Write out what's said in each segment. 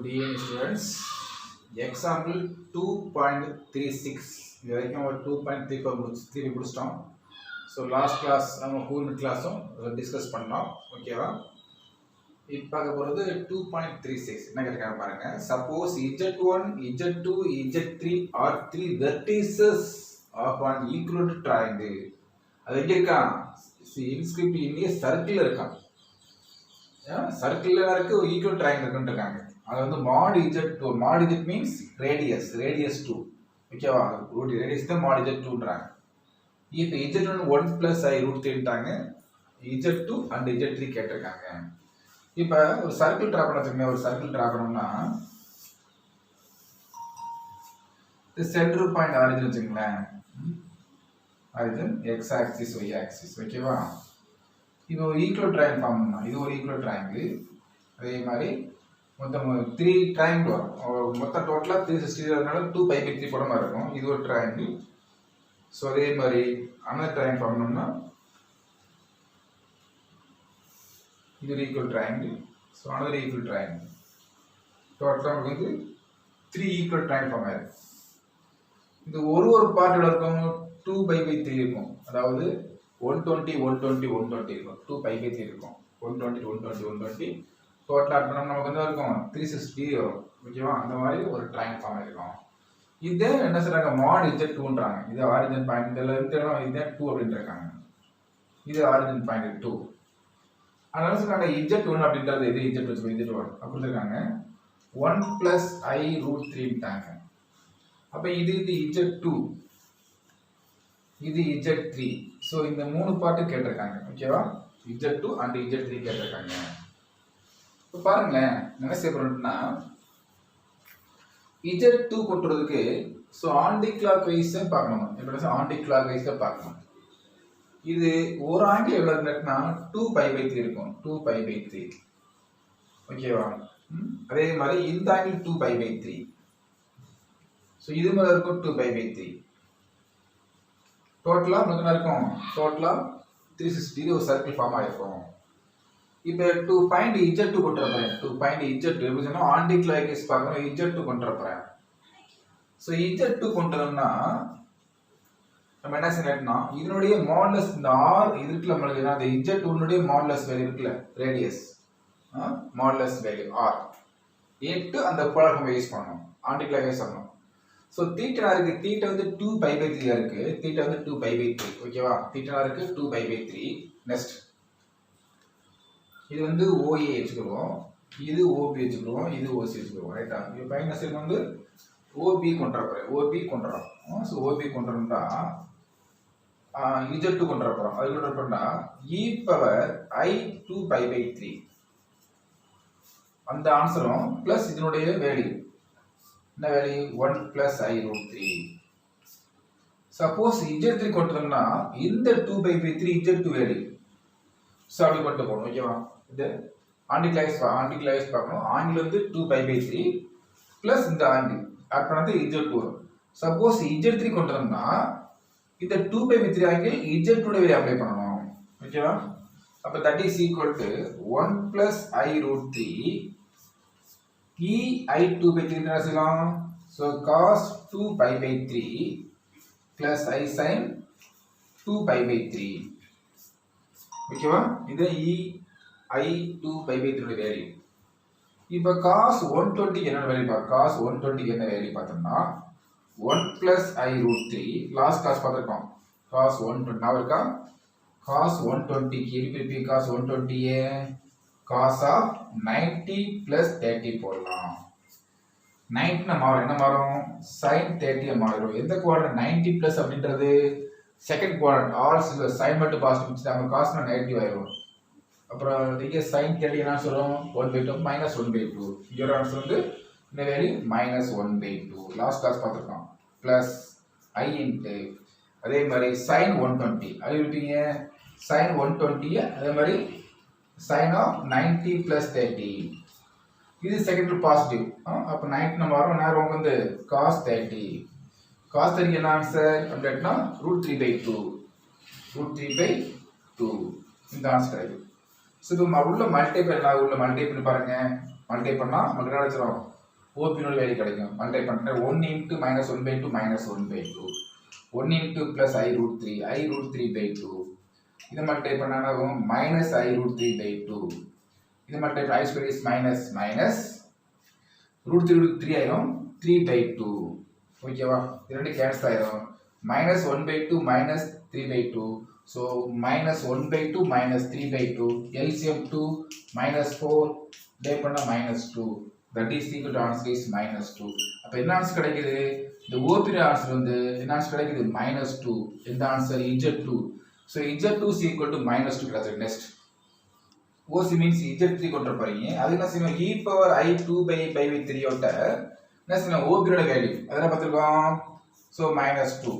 Good evening students. Example 2.36 இது வரைக்கும் ஒரு 2.34 முடிச்சிட்டோம். ஸோ லாஸ்ட் கிளாஸ் நம்ம கூர்மிட் கிளாஸும் டிஸ்கஸ் பண்ணோம். ஓகேவா? இப்போ பார்க்க போகிறது 2.36 என்ன கேட்குறாங்க பாருங்க. Suppose Z1, Z2, Z3 are three vertices of an equilateral triangle. அது எங்கே இருக்கான்? இன்ஸ்கிரிப்ட் இங்கே சர்க்கிள் இருக்கான். சர்க்கிளில் இருக்கு ஒரு ஈக்குவல் ட்ரையாங்கிள் இருக்குன்னு இருக்காங்க. அது வந்து mod Z2, mod Z means radius 2. ஓகேவா? ரேடியஸ் தான் mod Z2ன்றாங்க. இப்போ Z1 1 + I √3ன்ட்டாங்க. Z2 and Z3 கேட்டிருக்காங்க. இப்போ ஒரு சர்க்கிள் ட்ரா பண்ண வச்சுக்கோங்க. ஒரு சர்க்கிள் ட்ரா பண்ணோம்னா சென்டர் பாயிண்ட் ஆரிஜின் வச்சுங்களேன். Origin x axis y axis. ஓகேவா? இப்போ ஈக்குவல் ட்ரையாங்கிள் ஃபார்ம் பண்ணலாம். இது ஒரு ஈக்குவல் ட்ரையாங்கிள். அதே மாதிரி மொத்தம் 3 ட்ரையாங்கிள் வரும். மொத்தம் டோட்டலாக 360 2π/3 போட மாதிரி இருக்கும். இது ஒரு ட்ரையாங்கிள். ஸோ அதே மாதிரி அனதர் ட்ரையாங்கிள் ஃபார்ம் பண்ணோம்னா இது ஒரு equal triangle. So another equal triangle. டோட்டலாக நமக்கு வந்து 3 ஈக்குவல் ட்ரையாங்கிள் ஃபார்ம் ஆயிருக்கு. இது ஒரு பார்ட்டோட இருக்கும் 2π/3 இருக்கும். அதாவது 120 120 120 இருக்கும். 2π/3 இருக்கும். 120 120 120 டோட்டல் ஆட் பண்ணோம்னா நமக்கு வந்து இருக்கும் 360 வரும். ஓகேவா? அந்த மாதிரி ஒரு ட்ரையாங்கிள் ஃபார்ம் ஆயிருக்கும். இதே என்ன சொல்றாங்க? mod Z2ன்றாங்க. இது ஆரிஜின் பாயிண்ட் இதுல இருந்து இதே 2 அப்படினு இருக்காங்க. இது ஆரிஜின் பாயிண்ட் 2. அதனால சொல்றாங்க Z1 அப்படின்றது இது Z1 அப்படி இருக்காங்க. 1 + I √3ன்ட்டாங்க. அப்ப இது Z2, இது Z3. ஸோ இந்த 3 பார்ட்டு கேட்டிருக்காங்க. ஓகேவா? Z2 and Z3 கேட்டிருக்காங்க. இப்போ பாருங்களேன் என்ன செய்ய போறோம்னா Z2 கொட்டுறதுக்கு ஸோ ஆன்டி கிளாக் வைஸ் பார்க்கணும். எப்படி ஆன்டி கிளாக் வைஸ் பார்க்கணும். இது ஒரு ஆங்கிள் எவ்வளோ இருக்குன்னா 2π/3 இருக்கும். 2π/3. ஓகேவா? அதே மாதிரி இந்த ஆங்கிள் 2π/3. ஸோ இது மேலே இருக்கும் 2π/3. டோட்டலாக நமக்கு என்ன இருக்கும்? டோட்டலாக 360 ஒரு சர்க்கிள் ஃபார்ம் ஆகிருக்கும். இப்போ 2 பாயிண்ட் Z2 கொண்டு வரேன். 2 பாயிண்ட் Z2 எப்படி சொன்னால் ஆன்டி கிளாக் வைஸ் பார்க்கணும். Z2 கொண்டு வரேன். ஸோ Z2 கொண்டு வரோம்னா நம்ம என்ன செய்யணும்னா இதனுடைய மாடுலஸ் இந்த R இது இருக்குல்ல நம்மளுக்கு என்ன Z2னுடைய மாடுலஸ் வேல்யூ இருக்குல்ல ரேடியஸ் மாடுலஸ் வேல்யூ R எட்டு அந்த போலார் யூஸ் பண்ணணும். ஆன்டி கிளாக் வைஸ் பண்ணணும். ஸோ தீட்டா இருக்கு. தீட்டா வந்து 2π/3 இருக்கு. தீட்டா வந்து 2π/3. ஓகேவா? தீட்டா இருக்கு 2π/3. நெக்ஸ்ட் இது வந்து OA வச்சுக்கிறோம். இது OB வச்சுக்கிறோம். இது OC வச்சுக்கிறோம். ரைட்டா? இப்போ மைனஸ் வந்து OB கொண்டு வரப்போறேன். OB கொண்டு வரோம். ஸோ OB கொண்டு வரோம்னா Z2 கொண்டு வரப்போறோம். அது கொண்டு வரப்போனா e⁻I 2π/3 அந்த ஆன்சரும் பிளஸ் இதனுடைய வேல்யூ என்ன வேல்யூ 1 + I √3. சப்போஸ் Z3 கொண்டு வந்தோம்னா இந்த 2π/3 Z2 வேல்யூ ஸோ அப்படி கொண்டு போகணும். ஓகேவா? இது ஆன்டி கிளாஸ் பார்க்கணும். ஆங்கிள் வந்து 2π/3 பிளஸ் இந்த ஆங்கிள் ஆட் பண்ணது Z2 வரும். சப்போஸ் Z3 கொண்டு வந்தோம்னா இந்த 2π/3 ஆங்கிள் Z2 வேல்யூ அப்ளை பண்ணணும். ஓகேவா? அப்போ that is equal to 1 + I √3 I 2π/3 என்ன செய்யலாம்? So cos 2π/3 plus I sin 2π/3. ஓகேவா? இது I 2π/3 வேல்யூ. இப்போ cos 120 என்ன வேல்யூ cos 120 என்ன வேல்யூ பார்த்தோம்னா 1 + I √3 லாஸ்ட் cos பார்த்துருக்கோம். cos 120 நான் இருக்கா cos 120 திருப்பி cos 120 cos of 90 + 30 போடலாம். 90 மாறும். என்ன மாறும்? sin 30 மாறும். எந்த குவாட்ரண்ட் 90 + அப்படின்றது செகண்ட் குவாட்ரண்ட். ஆல் sin மட்டும் பாசிட்டிவ் நம்ம cos நெகட்டிவ் ஆயிரும். அப்புறம் இங்க sin 30 என்ன சொல்றோம் 1/2 -1/2. இங்க ஆன்சர் வந்து இந்த வேல்யூ -1/2. லாஸ்ட் கிளாஸ் பார்த்திருக்கோம். பிளஸ் I இன்டு அதே மாதிரி sin 120 அது இருப்பீங்க sin 120 அதே மாதிரி sin of 90 + 30. இது செகண்ட் பாசிட்டிவ். அப்போ 90 நம்ம வரோம் நேரம் வந்து cos 30. cos 30 என்ன ஆன்சர் அப்படின்னா √3/2. √3/2 இந்த ஆன்சர் கிடைக்கும். ஸோ இப்போ உள்ள மல்டிபிள் பாருங்க மல்டிப்ளை பண்ணால் நமக்கு என்ன கிடைச்சிரும் ஓபினோட வேல்யூ கிடைக்கும். மல்டிப்ளை பண்ணுறேன் 1 into minus 1/2 minus 1/2 1 into plus I√3 I√3/2 இதை மல்டிப்ளை பண்ணாலும் மைனஸ் I√3/2 இது multiply I square is minus minus √3 ஆயிரும் 3/2 ஓகேவா. இது ரெண்டு கேன்சல் ஆயிரும். Minus 1/2 minus 3/2 so minus 1/2 minus 3/2 LCM 2 minus 4 டே பண்ணால் minus 2 that is equal to answer is minus 2. அப்போ என்ன ஆன்சர் கிடைக்குது? இந்த ஓபின் ஆன்சர் வந்து என்ன ஆன்சர் கிடைக்குது? மைனஸ் 2. இந்த answer Z2. So Z2 is equal to minus 2 கிடைச்சது. நெக்ஸ்ட் OC மீன்ஸ் Z3 கொண்டு போறீங்க. அது என்ன செய்யணும்? e power I2/3 ஓட்ட என்ன செய்யணும்? ஓபினோட வேல்யூ அதெல்லாம் பார்த்துருக்கோம். So minus 2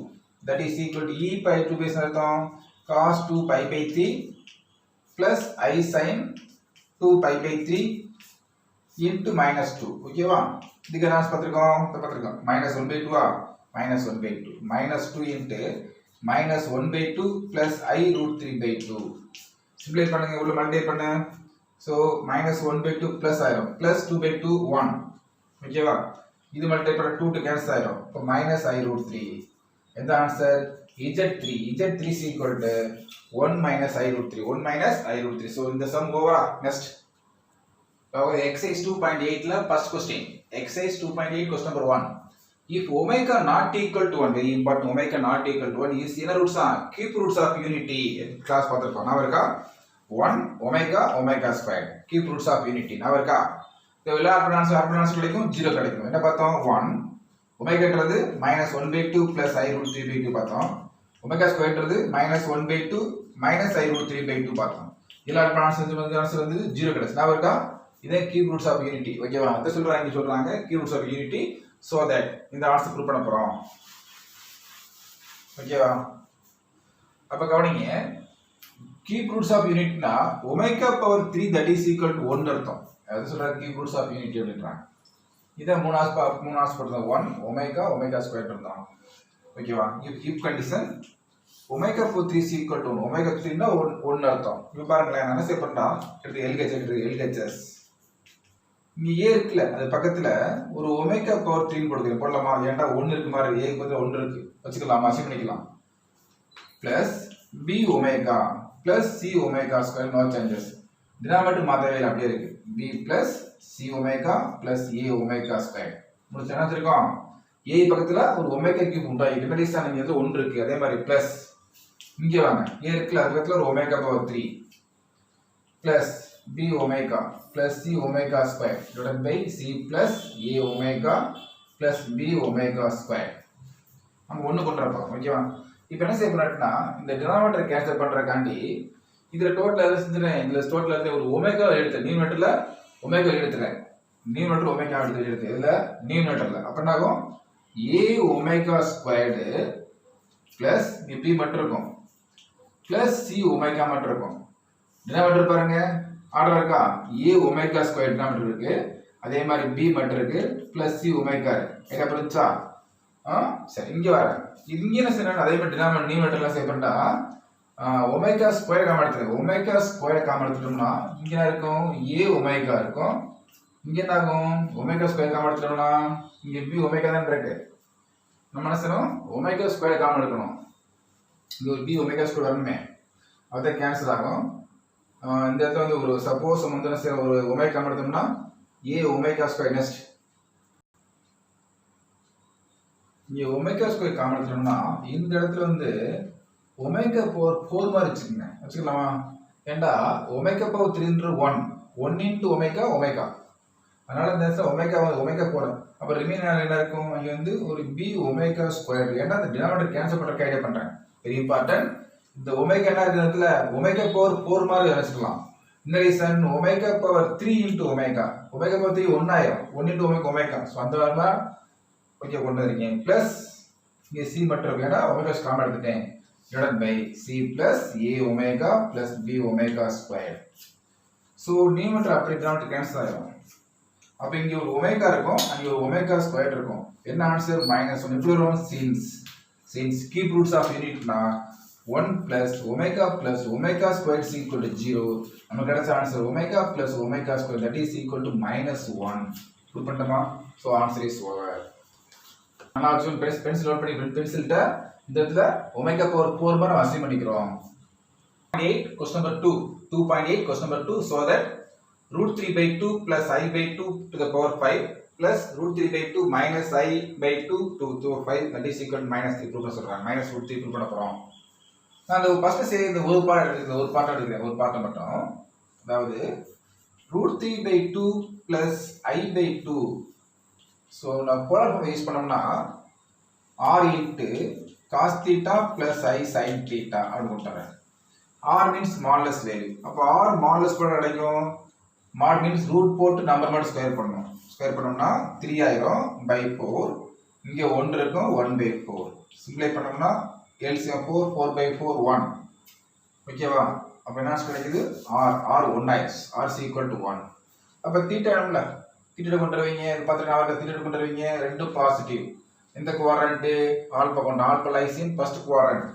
that is equal to e by 2 பேஸ் அர்த்தம் cos 2π/3 plus I sin 2π/3 into minus 2 ஓகேவா. இதுக்கு என்ன பார்த்துருக்கோம் minus 1/2 minus 1/2 minus 2 into minus 1/2 plus I√3/2 சிம்பிளை பண்ணுங்க. உள்ள மல்டிப்ளை பண்ணு. ஸோ minus 1/2 plus ஆயிரும் plus 2/2 1 ஓகேவா. இது மல்டிப்ளை பண்ண 2 to கேன்சல் ஆயிரும். இப்போ minus I√3 எந்த answer? Z3 is equal to 1 minus I√3 1 minus I√3. So இந்த சம் ஓவரா. நெக்ஸ்ட் exercise 2.8 ல first question exercise 2.8 question number 1 if omega not equal to 1 very important omega not equal to 1 is inner roots are cube roots of unity class பார்த்திருக்கோம். நான் இருக்கா 1 omega squared cube roots of unity நான் இருக்கா. இந்த எல்லா ordinance கிடைக்கும் 0 கிடைக்கும். என்ன பார்த்தோம்? 1 ஒமேகான்றது minus 1/2 plus I√3/2 பார்த்தோம். ஒமேகா ஸ்கொயர்ன்றது minus 1/2 minus I√3/2 பார்த்தோம். எல்லா ஆர்டினன்ஸ் வந்து 0 கிடைச்சு. நான் இருக்கா. இதே cube roots of unity ஓகேவா. அத சொல்றாங்க cube roots of unity so that இந்த ஆன்சர் ப்ரூவ் பண்ண போறோம் ஓகேவா. அப்ப கவனிங்க cube roots of unity னா omega power 3 that is equal to 1 அர்த்தம். அத சொல்றாங்க cube roots of unity அப்படின்றாங்க. இத மூணு ஆஸ்பெக்ட் போடுறோம் 1 omega square இருந்தோம் ஓகேவா. if condition omega power 3 is equal to 1 omega 3 னா 1 அர்த்தம். இப்போ பாருங்க நான் என்ன செய்ய போறேன்னா LHS இங்க a இருக்குல அது பக்கத்துல ஒரு ஒமேகா பவர் 3 போடுறேன். போடலாமா? ஏன்டா 1 இருக்கு மாதிரி a க்கு பதிலா 1 இருக்கு வச்சுக்கலாமா? அசைன் பண்ணிக்கலாம். Plus b omega plus c omega square no changes. Denominator மாத்தவே இல்ல அப்படியே இருக்கு. b plus c omega plus a omega square. முடிச்சு என்ன வச்சிருக்கோம்? a பக்கத்துல ஒரு ஒமேகா கியூப் உண்டாயிருக்கு. கண்டிஷன் இங்க வந்து 1 இருக்கு. அதே மாதிரி பிளஸ் இங்க வாங்க a இருக்குல அது பக்கத்துல ஒரு omega power 3 plus b omega plus c omega square divided by c plus a omega plus b omega square நம்ம ஒண்ணு கொண்டுறோம் ஓகேவா. இப்போ என்ன செய்ய போறோம்னா இந்த டினாமினேட்டர் கேன்சல் பண்றதுக்காண்டி இதுல டோட்டல் எது செஞ்சறேன்? இதுல டோட்டல் வந்து ஒரு ஒமேகா எடுத்து நியூமரேட்டர்ல ஒமேகா எடுத்துறேன். நியூமரேட்டர் ஒமேகா எடுத்து இதுல நியூமரேட்டர்ல அப்ப என்ன ஆகும்? a omega squared plus b மட்டும் இருக்கும் plus c omega மட்டும் இருக்கும். டினாமினேட்டர் பாருங்க ஆர்டர் இருக்கா? a ஒமேகா ஸ்கொயர் டினாமினேட்டர் இருக்கு. அதே மாதிரி b மட்டும் இருக்கு பிளஸ் c ஒமேகா இருக்கு. என்ன புரிஞ்சா? சரி இங்க வர இங்க என்ன செய்யணும்? அதே மாதிரி டினாமினேட்டர் நியூமரேட்டர்ல சேவ் பண்ணா ஒமேகா ஸ்கொயர் காமன் எடுத்துங்க. ஒமேகா ஸ்கொயர் காமன் எடுத்துட்டோம்னா இங்க என்ன இருக்கும்? a ஒமேகா இருக்கும். இங்க என்ன ஆகும்? ஒமேகா ஸ்கொயர் காமன் எடுத்துட்டோம்னா இங்க b ஒமேகா தான் இருக்கு. நம்ம என்ன செய்யணும்? ஒமேகா ஸ்கொயர் காமன் எடுக்கணும். இங்க ஒரு b ஒமேகா ஸ்கொயர் வரணுமே. அத கேன்சல் ஆகும். இந்த இடத்துல வந்து ஒரு சப்போஸ் நம்ம வந்து ஒரு ஒமேகா காமன் எடுத்தோம்னா a ஒமேகா ஸ்கொயர் நெக்ஸ்ட் இங்க ஒமேகா ஸ்கொயர் காமன் எடுத்தோம்னா இந்த இடத்துல வந்து ஒமேகா பவர் 4 மாதிரி வச்சுக்கலாமா? ஏண்டா ஒமேகா பவர் 3 1 into ஒமேகா அதனால இந்த இடத்துல ஒமேகா 4 அப்ப ரிமைனர் என்ன இருக்கும்? இங்க வந்து ஒரு b ஒமேகா ஸ்கொயர். ஏண்டா அந்த டினாமினேட்டர் கேன்சல் பண்றதுக்கு ஐடியா பண்றேன். Very important. இந்த ஒமேகா என்ன இருக்கிற இடத்துல ஒமேகா பவர் 4 மாதிரி வச்சுக்கலாம். இந்த reason omega power 3 into omega power 3 1 ஆயிரும் 1 into ஒமேகா ஸோ அந்த வரமா ஓகே கொண்டு வந்திருக்கேன். பிளஸ் இங்கே சி மட்டும் இருக்கு. ஏன்னா ஒமேகா காமன் எடுத்துட்டேன். Divided by c plus a omega plus b omega square. So numerator அப்படி டினாமினேட்டர் கேன்சல் ஆயிரும். அப்போ இங்கே ஒரு ஒமேகா இருக்கும், அங்கே ஒரு ஒமேகா ஸ்கொயர் இருக்கும். என்ன ஆன்சர்? -1. எப்படி வரும்? சின்ஸ் கியூப் ரூட்ஸ் ஆஃப் யூனிட்னா 1 plus omega squared is equal to 0. நமக்கு கிடைச்ச answer omega plus omega squared that is equal to minus 1. Prove பண்ணிட்டோமா? So answer is over. ஆனால் அர்ஜுன் பென்சில் நோட் பண்ணி பென்சில்கிட்ட இந்த இடத்துல ஒமேகா பவர் 4 பார் அசைன் பண்ணிக்கிறோம். 8 question number 2. 2.8 question number 2 so that root 3 by 2 plus I by 2 to the power 5 plus root 3 by 2 minus I by 2 to the power 5 that is equal to minus 3 prove பண்ண சொல்றாங்க. minus root 3 prove பண்ண போறோம். நான் அந்த first சே இந்த ஒரு part எடுக்கிறேன். ஒரு பார்ட்டை மட்டும். அதாவது root 3 by 2 plus I by 2. So நான் போலார் ஃபார்ம் யூஸ் பண்ணோம்னா r into cos theta plus I sin theta அப்படின்னு கொடுத்துறேன். r means smallest value. அப்போ r smallest போட கிடைக்கும். mod means root போட்டு நம்பர் மட்டும் ஸ்கொயர் பண்ணணும். ஸ்கொயர் பண்ணோம்னா 3 ஆயிரும் by 4. இங்கே 1 இருக்கும் 1 by 4. சிம்பிளை பண்ணோம்னா LCM 4 4 by 4 1. ஓகேவா? அப்போ என்ன கிடைக்குது? r 1 ஆயிடுச்சு. r is equal to 1. அப்போ தீட்டா வேணும்ல, தீட்டா கொண்டு வருவீங்க. இது பார்த்துட்டு அவருக்கு தீட்டா கொண்டு வருவீங்க. ரெண்டும் பாசிட்டிவ். இந்த குவாட்ரண்ட் ஆல்பா கொண்டு alpha lies in first quadrant.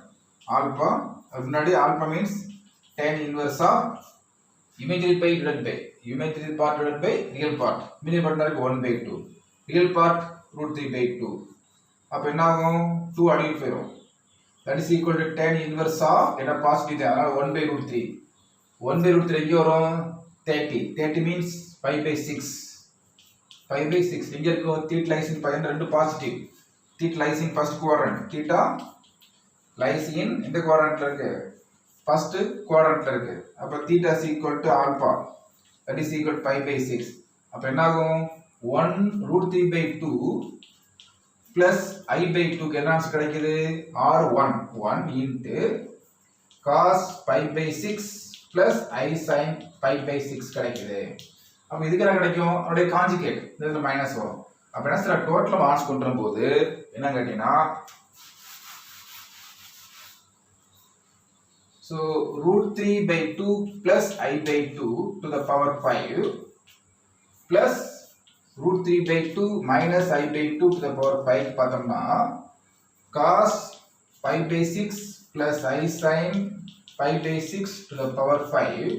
Alpha முன்னாடி alpha means tan inverse of imaginary by divided by imaginary part divided by real part. Imaginary part 1 by 2. Real part root 3 by 2. அப்போ என்ன ஆகும்? 2 அடியில் போயிடும். That is equal to tan inverse of என்ன positive தான். அதனால 1 by root 3. 1 by root 3 எங்கே வரும்? 30. 30 means 5 by 6. 5 by 6. இங்கே இருக்கும் theta lies in 5 ரெண்டு positive. theta lies in first quadrant. theta lies in இந்த quadrantல இருக்கு. first quadrantல இருக்கு. அப்போ theta is equal to alpha. That is equal to 5 by 6. அப்போ என்ன ஆகும்? 1 root 3 by 2 plus I by 2 க்கு என்ன ஆன்சர் கிடைக்குது? R1 1 into cos 5 by 6 plus I sin 5 by 6 கிடைக்குது. அப்போ இதுக்கு என்ன கிடைக்கும்? அதோட கான்ஜுகேட் இதுல மைனஸ் வரும். அப்போ என்ன சார் டோட்டல் மார்க்ஸ் கொண்டு வரும்போது என்ன கேட்டீங்கன்னா so root 3 by 2 plus I by 2 to the power 5 plus root 3 by 2 minus I by 2 to the power 5 பார்த்தோம்னா cos 5 by 6 plus I sin 5 by 6 to the power 5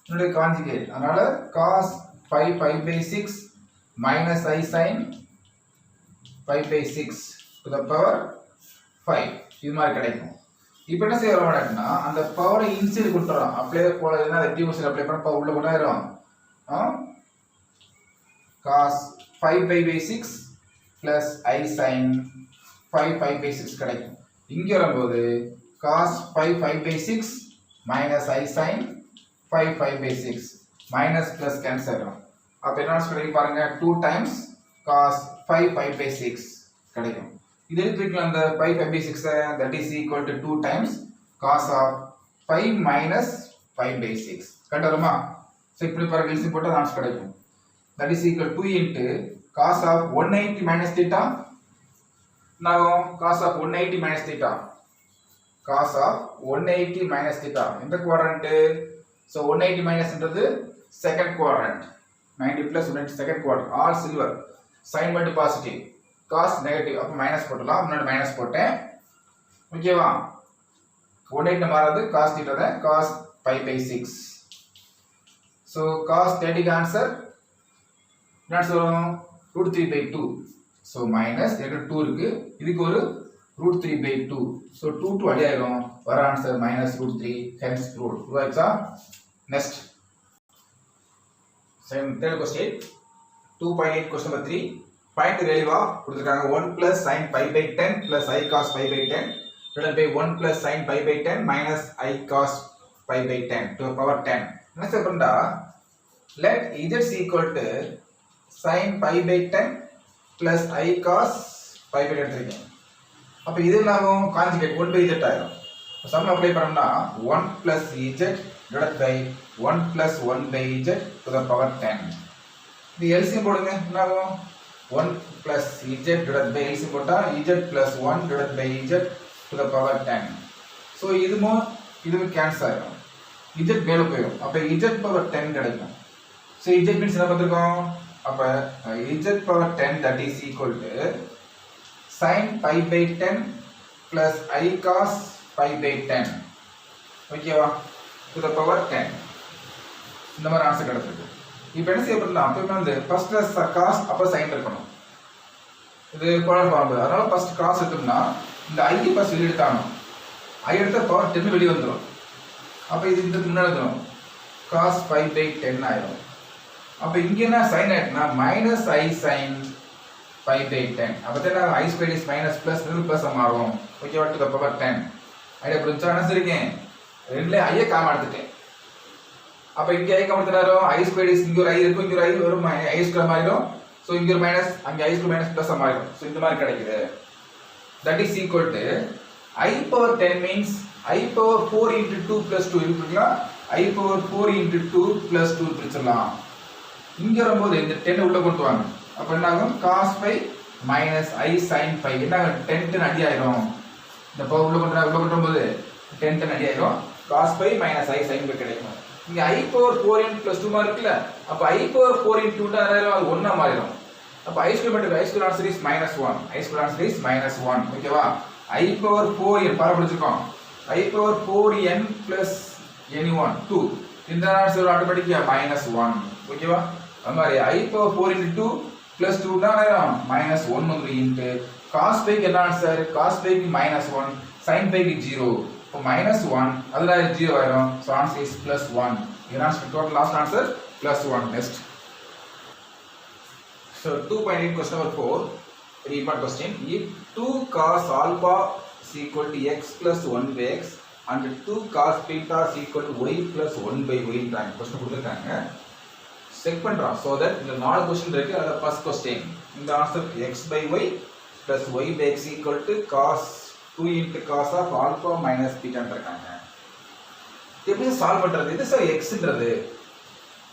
இதோட conjugate. அதனால cos 5 by 6 minus I sin 5 by 6 to the power 5 இது மாதிரி கிடைக்கும். இப்போ என்ன செய்ய வரமாட்டேன்னா அந்த பவரை இன்சைடு கொடுத்துறோம். அப்ளை போல என்ன ரெடியூசர் அப்ளை பண்ண பவர் உள்ள கொண்டாயிரும். cos 5 by 6 plus I sin 5 by 6 கிடைக்கும். இங்கே வரும்போது cos 5 by 6 minus I sin 5 by 6 minus plus cancel ஆகும். அப்போ என்ன கிடைக்கும் பாருங்க 2 times cos 5 by 6 கிடைக்கும். இது எடுத்துக்கலாம் அந்த 5 by 6 that is equal to 2 times cos of 5 minus 5 by 6 கரெக்ட்டா வருமா? சோ இப்படி பாருங்க எல்சிஎம் போட்டா ஆன்சர் கிடைக்கும். That is equal to 2 into cos of 180 minus theta. Now cos of 180 minus theta. Cos of 180 minus theta. இந்த quadrant. So 180 minus என்றது second quadrant. 90 plus 180 second quadrant. All silver. Sin மட்டும் positive. Cos negative. அப்ப minus போடலாம். முன்னாடி minus போட்டேன். ஓகேவா? 180 மாறாது cos theta தான் cos 5 by 6. So cos 30 க்கு ஆன்சர் என்ன சொல்றோம்? root 3 by 2. So minus இதுக்கு 2 இருக்கு. இதுக்கு ஒரு root 3 by 2. So 2 to அடி ஆயிரும். வர answer minus root 3 hence root. ரைட்டா? Next. Same third question. 2.8 question number 3. Find the value of கொடுத்திருக்காங்க 1 plus sin pi by 10 plus I cos pi by 10 divided by 1 plus sin pi by 10 minus I cos pi by 10 to the power 10. என்ன செய்யணும்டா? Let z is equal to sin pi by 10 plus I cos pi by 10 எடுத்துக்கங்க. அப்ப இது என்னாகும்? Conjugate 1 by z ஆயிடும். Some apply பண்ணோம்னா 1 plus z divided by 1 plus 1 by z to the power 10. இது LCM போடுங்க. என்னாகும்? 1 plus z divided by LCM போட்டா z plus 1 divided by z to the power 10. So இதுவும் கேன்சல் ஆயிடும். z மேல போயிடும். அப்ப z power 10 கிடைக்கும். So z means என்ன பார்த்திருக்கோம்? அப்ப z power 10 that is equal to sin pi by 10 plus I cos pi by 10 ஓகேவா to the power 10 இந்த மாதிரி ஆன்சர் கிடைச்சிருக்கு. இப்போ என்ன செய்ய போறோம்னா அப்பவே வந்து ஃபர்ஸ்ட் cos அப்புறம் sin இருக்கணும். இது கோலன் ஃபார்ம். அதனால ஃபர்ஸ்ட் cos எடுத்தோம்னா இந்த i ஃபர்ஸ்ட் வெளிய எடுத்தாகணும். i எடுத்தா பவர் 10 வெளிய வந்துரும். அப்ப இது இந்த முன்னாடி வந்துரும். cos pi by 10 ஆயிடும். அப்ப இங்க என்ன sin ஆயிடுனா minus i sin pi by 10. அப்ப என்ன i squared is minus plus plus மாறும். ஓகேவா to the power 10. ஐடியா புரிஞ்சா என்ன சொல்றீங்க? ரெண்டுல i காம எடுத்துட்டேன். அப்ப இங்க i காம எடுத்தனாலும் i squared is இங்க ஒரு i இருக்கும், இங்க ஒரு i வரும், i squared மாறிடும். சோ இங்க ஒரு மைனஸ், அங்க i squared minus plus மாறிடும். சோ இந்த மாதிரி கிடைக்குது. That is equal to I power 10 means I power 4 into 2 plus 2 இருக்குங்களா? I power 4 into 2 plus 2 பிரிச்சிடலாம். இங்க வரும்போது இந்த 10 உள்ள கொண்டு வாங்க. அப்ப என்ன ஆகும்? cos pi minus I sin pi என்ன ஆகும்? 10 அடி ஆயிடும். இந்த பவர் உள்ள கொண்டு வரும்போது 10 அடி ஆயிடும். cos pi minus I sin pi கிடைக்கும். இங்க I power 4 into plus 2 இருக்குல்ல? அப்ப I power 4 into 2 ஆனாலும் அது 1 ஆ மாறிடும். அப்ப I square answer is minus 1. I square answer is minus 1. ஓகேவா? I power 4n பார படிச்சிருக்கோம். I power 4n plus n1 2. இந்த ஆன்சர் ஆட்டோமேட்டிக்கா minus 1. ஓகேவா? அது மாதிரி I power 4 into 2 plus 2 தான் ஆயிடும். minus 1 வந்து into cos pi க்கு என்ன ஆன்சர்? cos pi க்கு minus 1, sin pi க்கு 0. இப்போ minus 1 அதுல 0 ஆயிடும். So answer is plus 1. Your answer total last answer plus 1. Next. So 2.8 question number 4. Very important question. If 2 cos alpha is equal to x plus 1 by x and 2 cos theta is equal to y plus 1 by y ன்றாங்க. question கொடுத்திருக்காங்க. Check பண்றோம். So that இந்த நாலு question இருக்கு. அதுல first question. இந்த answer x by y plus y by x equal to cos 2 into cos of alpha minus theta ன்றாங்க. எப்படி solve பண்றது? இது சார் xன்றது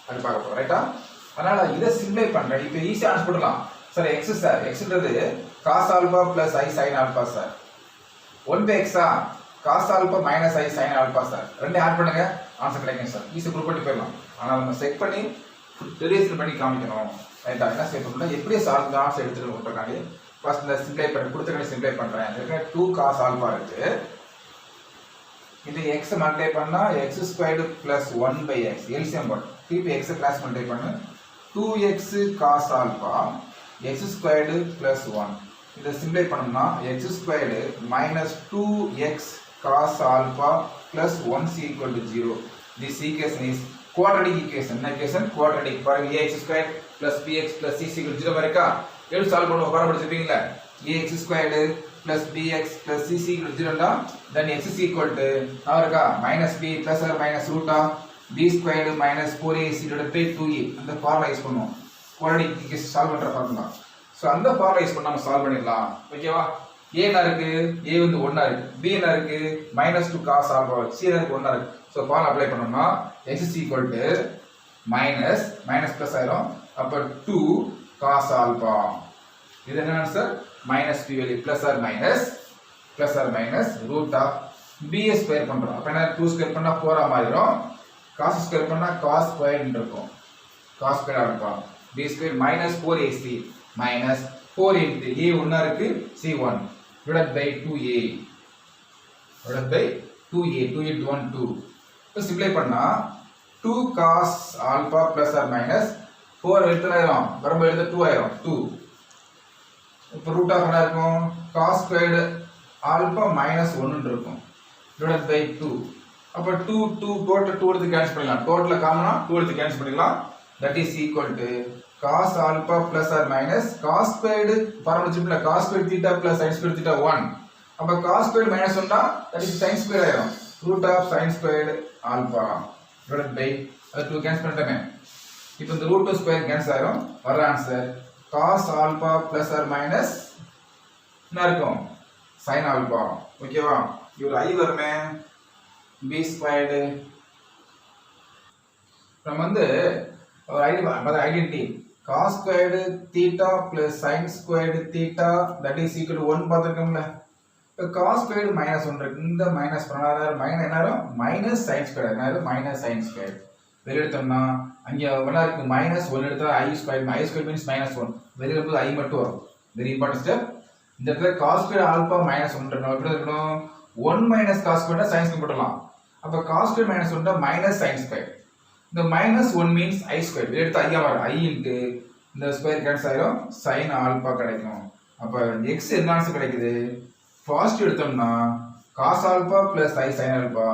அது பார்க்க போறோம். ரைட்டா? அதனால இத சிம்ப்ளை பண்றேன். இப்போ ஈஸியா ஆன்சர் பண்ணலாம். சார் x சார் xன்றது cos alpha plus I sin alpha sir. 1 by x cos alpha minus I sin alpha sir. ரெண்டு ஆட் பண்ணுங்க ஆன்சர் கிடைக்கும் சார். ஈஸியா ப்ரூவ் பண்ணி போயிடலாம். ஆனா நம்ம செக் பண்ணி டெரிவேஷன் பண்ணி காமிக்கணும். ரைட்டா? என்ன செய்ய போறோம்னா எப்படி சால்வ் தி ஆன்சர் எடுத்துட்டு போறோம்னா ஃபர்ஸ்ட் இந்த சிம்ப்ளை பண்ணி கொடுத்தக்கனே சிம்ப்ளை பண்றேன். இதுக்கு 2 cos alpha இருக்கு. இது x மல்டிப்ளை பண்ணா x squared plus 1 by x LCM போடு. திருப்பி x கிளாஸ் மல்டிப்ளை பண்ணு 2x cos alpha x squared plus 1. இத சிம்ப்ளை பண்ணோம்னா x squared minus 2x cos alpha plus 1 is equal to 0. This equation is quadratic equation. என்ன equation? Quadratic. பாருங்க ax squared plus bx plus c is equal to 0 இருக்கா? எப்படி solve பண்ணுவோம்? பாரு படிச்சிருப்பீங்களா? ax squared plus bx plus c is equal to 0 னா then x is equal to இருக்கா minus b plus or minus root of b squared minus 4ac divided by 2a. அந்த formula use பண்ணுவோம். quadratic equation solve பண்ற formula. So அந்த formula use பண்ணி நாம solve பண்ணிடலாம். ஓகேவா? a என்ன இருக்கு? a வந்து 1 ஆ இருக்கு. b என்ன இருக்கு? -2 cos alpha. c என்ன இருக்கு? 1 ஆ இருக்கு. சோ ஃபார்முலா அப்ளை பண்ணோம்னா x is equal to minus plus ஆயிரும். அப்ப 2 cos alpha. இது என்ன answer? minus p value plus or minus root of b square பண்றோம். அப்ப என்ன 2 ஸ்கொயர் பண்ணா 4 ஆ மாறிடும். cos ஸ்கொயர் பண்ணா cos ஸ்கொயர் இருக்கும். cos ஸ்கொயர் இருக்கும். b square minus 4ac minus 4 into a 1 இருக்கு c 1 divided by 2a 2 into 1 2. இப்போ சிம்ப்ளை பண்ணா 2 cos alpha plus or minus 4 எத்தனை ஆயிரும்? வரம்பு எழுத 2 ஆயிரும். 2 இப்போ ரூட் ஆஃப் என்ன இருக்கும்? cos squared alpha minus 1 இருக்கும் divided by 2. அப்ப 2 டோட்டல் 2 எடுத்து கேன்சல் பண்ணிடலாம். டோட்டல் காமனா 2 எடுத்து கேன்சல் பண்ணிடலாம். that is equal to cos alpha plus or minus cos squared formula சிம்பிளா cos squared theta plus sin squared theta 1. அப்ப cos squared minus 1 னா that is sin squared ஆயிடும். root of sin squared alpha divided by அது 2 cancel பண்ணிட்டேன். இப்போ இந்த root 2 square cancel ஆயிடும். வர answer cos alpha plus or minus என்ன இருக்கும்? sin alpha. ஓகேவா? இவர் i வருமே b squared. நம்ம வந்து ஒரு identity cos squared theta plus sin squared theta that is equal to 1 பார்த்திருக்கோம்ல. இப்போ cos squared minus 1 இருக்கு. இந்த மைனஸ் பண்ணாத மைனஸ் என்ன ஆகும்? minus sin squared. என்ன ஆகும்? minus sin squared. வெளிய எடுத்தோம்னா அங்க என்ன இருக்கு? -1 எடுத்தா i squared means -1. வெளிய வரும்போது i மட்டும் வரும். Very important step. இந்த இடத்துல cos squared alpha -1 இருக்கணும். எப்படி இருக்கணும்? 1 minus cos square sin square போடலாம். அப்ப cos square minus 1 minus sin square. இந்த minus 1 means i square. இதை எடுத்து i வரும். i into இந்த ஸ்கொயர் கேன்சல் ஆயிரும் sin ஆல்பா கிடைக்கும். அப்ப x என்ன ஆன்சர் கிடைக்குது? பாசிட்டிவ் எடுத்தோம்னா cos alpha plus i sin alpha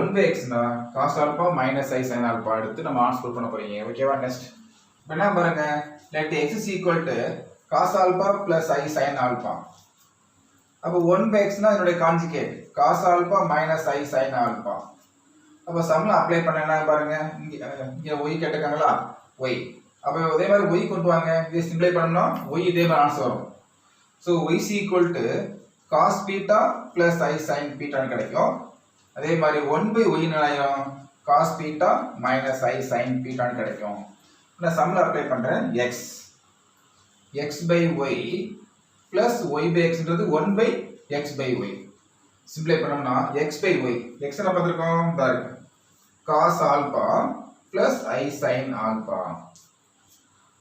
1/x னா cos alpha minus i sin alpha எடுத்து நம்ம ஆன்சர் பண்ண போறீங்க. ஓகேவா? நெக்ஸ்ட் இப்போ என்ன பாருங்க, let x is equal to cos alpha plus i sin alpha. அப்ப 1/x னா இதனுடைய conjugate cos alpha minus i sin alpha. அப்ப சம்ல அப்ளை பண்ணனா பாருங்க, இங்க y கேட்டகாங்களா y. அப்ப அதே மாதிரி y கொண்டு வாங்க, இதை சிம்ப்ளை பண்ணோம்னா y இதே மாதிரி ஆன்சர் வரும். So y is equal to cos theta plus i sin theta ன்னு கிடைக்கும். அதே மாதிரி 1/y னாயும் cos theta minus i sin theta ன்னு கிடைக்கும். நான் சம்ல அப்ளை பண்றேன் x by y plus y by x ன்றது 1/x by y. சிம்ப்ளை பண்ணோம்னா x by y, x என்ன பார்த்திருக்கோம் பாருங்க, cos alpha plus i sin alpha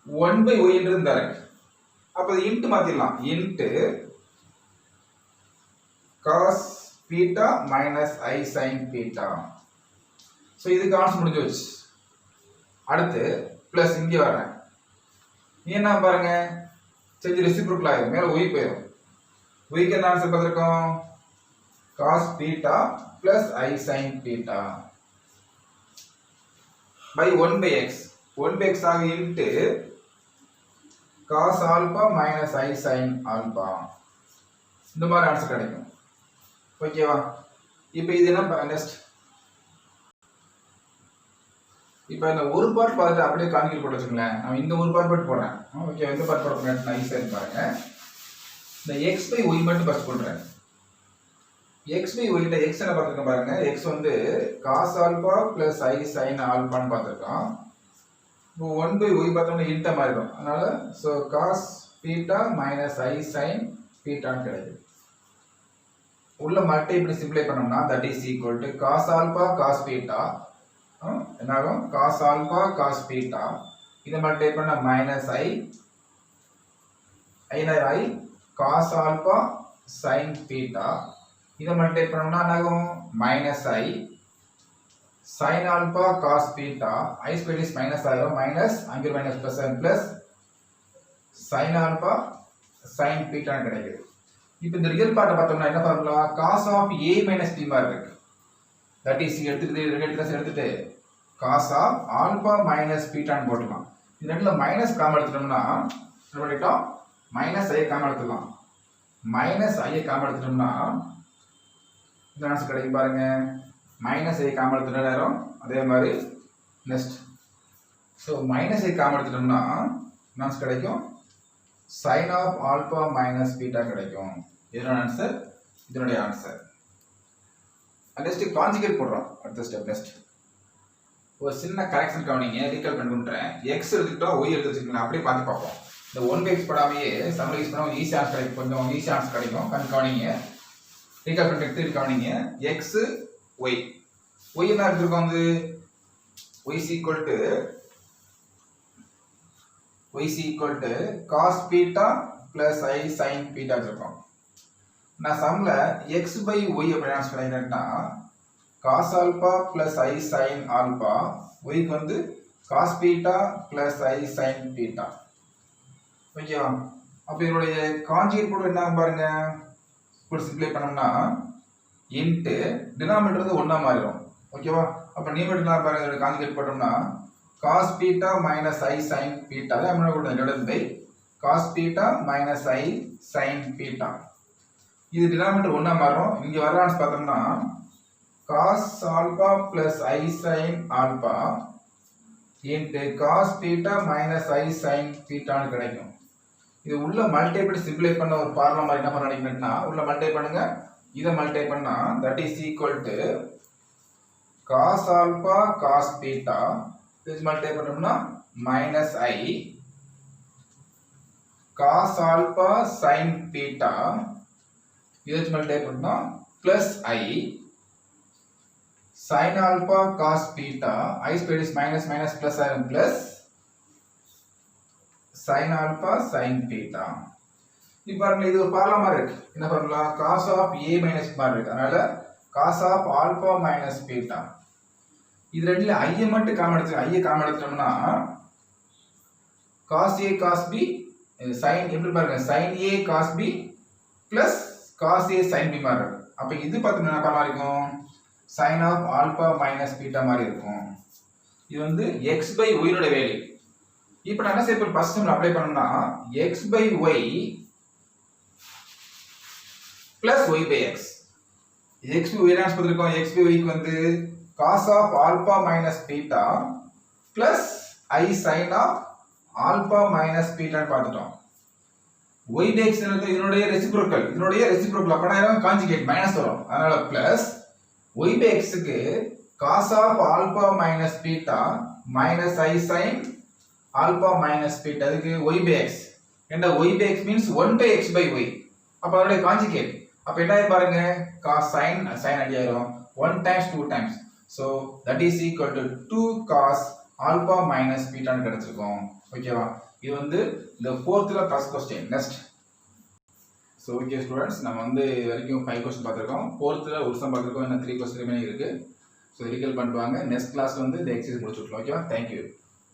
1/y ன்றது தரேன். அப்ப இது இன்ட் மாத்திடலாம், இன்ட் cos theta minus i sin theta. So இதுக்கு ஆன்சர் முடிஞ்சு வச்சு. அடுத்து பிளஸ் இங்க வரேன், என்ன பாருங்க செஞ்சு ரெசிப்ரோக்கல் ஆயிரும், மேல y போயிடும். y க்கு என்ன ஆன்சர் பார்த்திருக்கோம், cos theta plus i sin theta by 1/x. 1/x ஆக int cos alpha minus i sin alpha. இந்த மாதிரி ஆன்சர் கிடைக்கும். ஓகேவா? இப்போ இது என்ன நெக்ஸ்ட், இப்போ இந்த ஒரு பார்ட் பார்த்துட்டு அப்படியே கான்கிரீட் போட்டு வச்சுங்களேன். நான் இந்த ஒரு பார்ட் மட்டும் போடுறேன். ஓகே, இந்த பார்ட் போடுறேன் நான் ஈஸியாக பாருங்க. இந்த x by y மட்டும் ஃபர்ஸ்ட் போடுறேன். x by y ல x என்ன பார்த்துருக்கோம் பாருங்க, x வந்து cos alpha plus i sin ஆல்பான்னு பார்த்துருக்கோம். இப்போ 1/y பார்த்தோம்னா இன்ட்ட மாறிடும். அதனால so cos theta minus i sin thetaன்னு கிடைக்குது. உள்ள மல்டிப்ளை சிம்ப்ளை பண்ணோம்னா that is equal to cos alpha cos theta என்னாகும், cos ஆல்பா cos theta. இதை மல்டிப்ளை பண்ணா minus i i cos alpha sin theta. இதை மல்டிப்ளை பண்ணோம்னா என்னாகும், minus i sin alpha cos theta. i squared is minus ஆயிரும், minus அங்கே minus plus plus sin alpha sin theta கிடைக்குது. இப்போ இந்த ரியல் பார்ட்டை பார்த்தோம்னா என்ன formula, cos of a minus b மாதிரி இருக்கு. தட் இஸ் எடுத்துட்டு எடுத்துட்டு cos of alpha minus theta ன்னு போடலாம். இந்த ரெண்டுல மைனஸ் காமன் எடுத்துட்டோம்னா என்ன பண்ணிட்டோம், மைனஸ் i காமன் எடுத்துக்கலாம். மைனஸ் i காமன் எடுத்துட்டோம்னா இந்த ஆன்சர் கிடைக்கும் பாருங்க, மைனஸ் i காமன் எடுத்துட்ட நேரம். அதே மாதிரி next so minus i common எடுத்துட்டோம்னா ஆன்சர் கிடைக்கும் sin of alpha minus beta கிடைக்கும். இதனோட ஆன்சர், இதனுடைய ஆன்சர். நெக்ஸ்ட் கான்ஜுகேட் போடுறோம். அடுத்த ஸ்டெப் நெக்ஸ்ட் ஒரு சின்ன கரெக்ஷன் கவனிங்க, ரீகால் பண்ணுறேன். எக்ஸ் எடுத்துக்கிட்டோம் ஒய் எடுத்து வச்சுக்கலாம், அப்படியே பார்த்து பார்ப்போம். இந்த 1/x போடாமையே சம்மர் யூஸ் பண்ணாமல் ஈஸி ஆன்சர் கிடைக்கும், கொஞ்சம் ஈஸி ஆன்சர் கிடைக்கும். கவனிங்க, ரீகால் பண்ணிட்டு எடுத்து கவனிங்க. எக்ஸ் ஒய், ஒய் என்ன எடுத்துருக்கோம், வந்து Y is equal to cos theta plus i sin theta வச்சிருக்கோம். நான் சம்ல x by y எப்படி ஆன்சர் பண்ணிக்கிறேன்னா cos alpha plus i sin alpha, y க்கு வந்து cos theta plus i sin theta. ஓகேவா? அப்ப இதனுடைய கான்ஜுகேட் போட என்ன பாருங்க, இப்படி சிம்ப்ளை பண்ணோம்னா இன்ட் டினாமினேட்டர் வந்து 1 மாறிடும். ஓகேவா? அப்ப நியூமரேட்டர் என்ன பாருங்க, இதோட கான்ஜுகேட் போட்டோம்னா cos theta minus i sin theta தான் என்ன கொடுத்தேன், divided by cos theta minus i sin theta. இது டினாமினேட்டர் 1 மாறும். இங்க வர ஆன்சர் பார்த்தோம்னா cos alpha plus i sin alpha into cos theta minus i sin theta ன்னு கிடைக்கும். இது உள்ள மல்டிப்ளை சிம்ப்ளை பண்ண ஒரு ஃபார்முலா மாதிரி என்ன பண்ண நினைக்கிறேன்னா, உள்ள மல்டிப்ளை பண்ணுங்க, இதை மல்டிப்ளை பண்ணா that is equal to cos alpha cos theta this multiply பண்ணோம்னா minus i cos alpha sin theta. இதை மல்டிப்ளை பண்ணா plus i sin alpha cos theta. i squared is minus minus plus plus sin alpha sin theta. இப்போ பாருங்க இது ஒரு formula மாதிரி இருக்கு. என்ன formula? cos of a minus மாதிரி இருக்கு. அதனால cos of alpha minus beta. இது ரெண்டுல ஐ மட்டும் காமன் எடுத்துக்கலாம். ஐ காமன் எடுத்துட்டோம்னா cos a cos b sin எப்படி பாருங்க sin a cos b plus cos a sin b மாதிரி இருக்கும். அப்ப இது பார்த்தீங்கன்னா என்ன மாதிரி இருக்கும்? sin of alpha minus beta மாதிரி இருக்கும். இது வந்து x by y ஓட வேல்யூ. இப்போ நான் என்ன செய்ய போறேன்? ஃபர்ஸ்ட் நம்ம அப்ளை பண்ணனும்னா x by y plus y by x. x by y என்ன சொல்லிருக்கோம்? x by y க்கு வந்து cos of alpha minus beta plus I sin of alpha minus பீட்டான்னு பார்த்துட்டோம். y by x இதனுடைய ரெசிப்ரோக்கல். அப்பனா கான்ஜுகேட் மைனஸ் வரும். அதனால பிளஸ் y by x க்கு cos of alpha minus beta minus I sin alpha minus beta. அதுக்கு y by x. என்ன y by x means 1 by x by y. அப்ப அதனுடைய conjugate. அப்ப என்ன பாருங்க cos sin அடியாயிரும் 1 times 2 times. So that is equal to 2 cos alpha minus பீட்டான்னு கிடைச்சிருக்கும். ஓகேவா? இது வந்து இந்த 4th first question. Next. So okay students, நம்ம வந்து வரைக்கும் 5 क्वेश्चन பார்த்திருக்கோம். 4th ஒரு சம் பார்த்திருக்கோம். இன்னும் 3 क्वेश्चन ரிமைனிங் இருக்கு. So ரீகால் பண்ணிட்டு வாங்க. நெக்ஸ்ட் கிளாஸ்ல வந்து இந்த எக்சர்சைஸ் முடிச்சுக்கலாம். ஓகேவா? Thank you.